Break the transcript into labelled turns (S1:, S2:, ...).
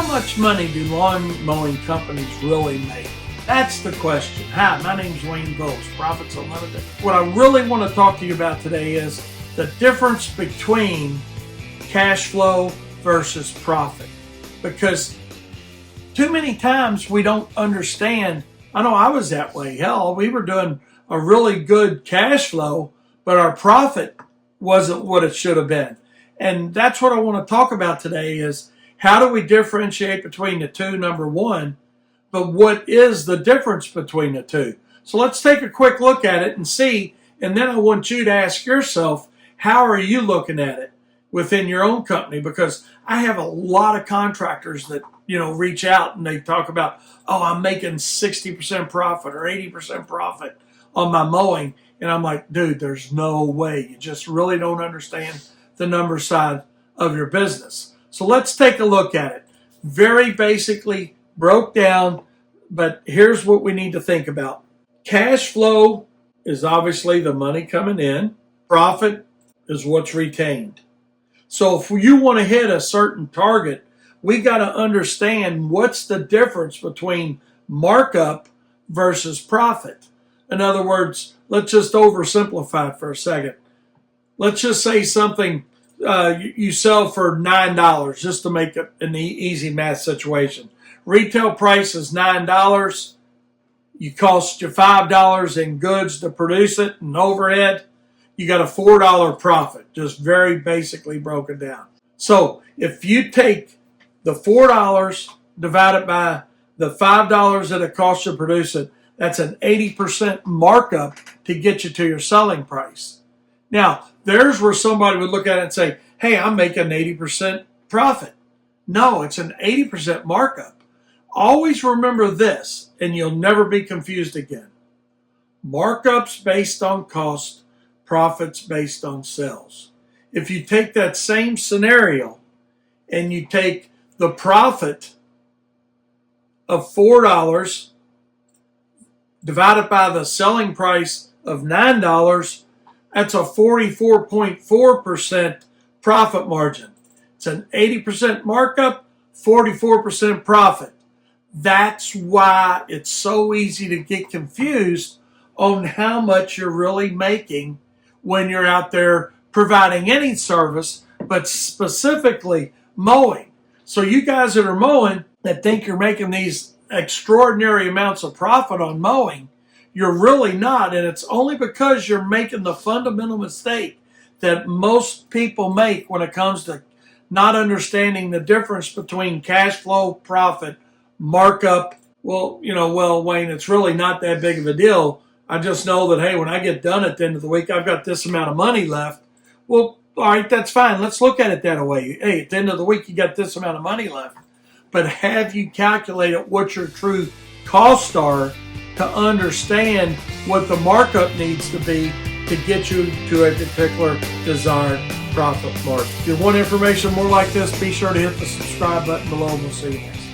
S1: How much money do lawn mowing companies really make? That's the question. Hi, my name's Wayne Volz, Profits Unlimited. What I really want to talk to you about today is the difference between cash flow versus profit. Because too many times we don't understand. I know I was that way. Hell, we were doing a really good cash flow, but our profit wasn't what it should have been. And that's what I want to talk about today is how do we differentiate between the two, number one, but what is the difference between the two? So let's take a quick look at it and see, and then I want you to ask yourself, how are you looking at it within your own company? Because I have a lot of contractors that, reach out and they talk about, oh, I'm making 60% profit or 80% profit on my mowing. And I'm like, dude, there's no way. You just really don't understand the number side of your business. So let's take a look at it. Very basically broke down, but here's what we need to think about. Cash flow is obviously the money coming in. Profit is what's retained. So if you want to hit a certain target, we got to understand what's the difference between markup versus profit. In other words, let's just oversimplify it for a second. Let's just say something you sell for $9, just to make it an easy math situation. Retail price is $9. You cost you $5 in goods to produce it and overhead. You got a $4 profit, just very basically broken down. So if you take the $4 divided by the $5 that it costs you to produce it, that's an 80% markup to get you to your selling price. Now, there's where somebody would look at it and say, hey, I'm making 80% profit. No, it's an 80% markup. Always remember this, and you'll never be confused again. Markups based on cost, profits based on sales. If you take that same scenario and you take the profit of $4 divided by the selling price of $9, that's a 44.4% profit margin. It's an 80% markup, 44% profit. That's why it's so easy to get confused on how much you're really making when you're out there providing any service, but specifically mowing. So you guys that are mowing that think you're making these extraordinary amounts of profit on mowing, you're really not, and it's only because you're making the fundamental mistake that most people make when it comes to not understanding the difference between cash flow, profit, markup. Well, Wayne, it's really not that big of a deal. I just know that, hey, when I get done at the end of the week, I've got this amount of money left. Well, all right, that's fine. Let's look at it that way. Hey, at the end of the week, you got this amount of money left. But have you calculated what your true costs are to understand what the markup needs to be to get you to a particular desired profit margin? If you want information more like this, be sure to hit the subscribe button below and we'll see you next.